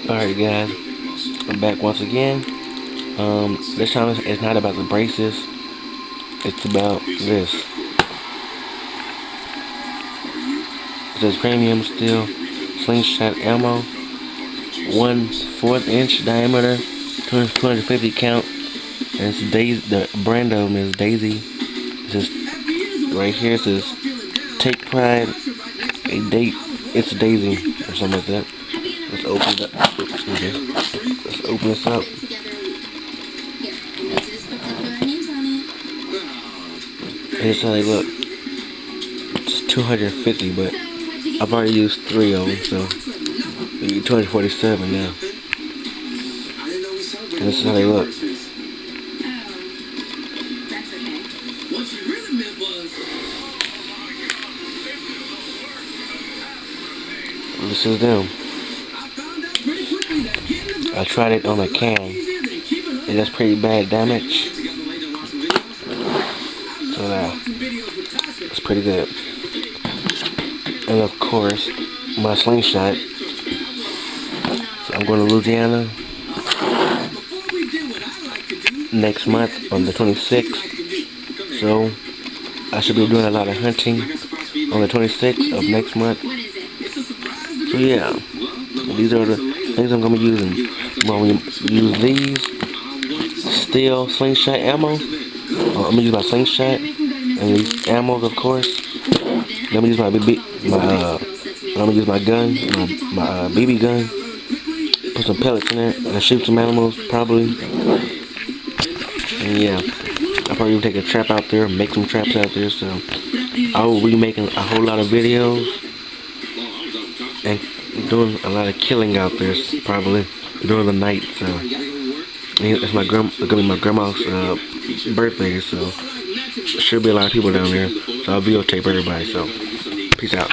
Alright guys, I'm back once again. This time it's not about the braces, it's about this. It says premium steel slingshot ammo, 1/4 inch diameter, 250 count, and it's Daisy. The brand of them is Daisy. It says right here, it says take pride, a date, it's Daisy, or something like that. Let's open it up. Excuse me. Let's open this up. And this is how they look. It's 250, but I've already used 3 of them, so maybe 247 now. And this is how they look. This is them. I tried it on a can. It does pretty bad damage. So now, it's pretty good. And of course, my slingshot. So I'm going to Louisiana next month on the 26th. So I should be doing a lot of hunting on the 26th of next month. So yeah, these are the things I'm going to be using. When we use these steel slingshot ammo, I'm going to use my slingshot and these ammos, of course. Let me use my BB, I'm going to use my gun, my BB gun. Put some pellets in it and shoot some animals, probably. And yeah, I'll probably take a trap out there, make some traps out there. So I will be making a whole lot of videos and doing a lot of killing out there, probably during the night. So it's gonna be my grandma's birthday, so should be a lot of people down there. So I'll videotape everybody. So peace out.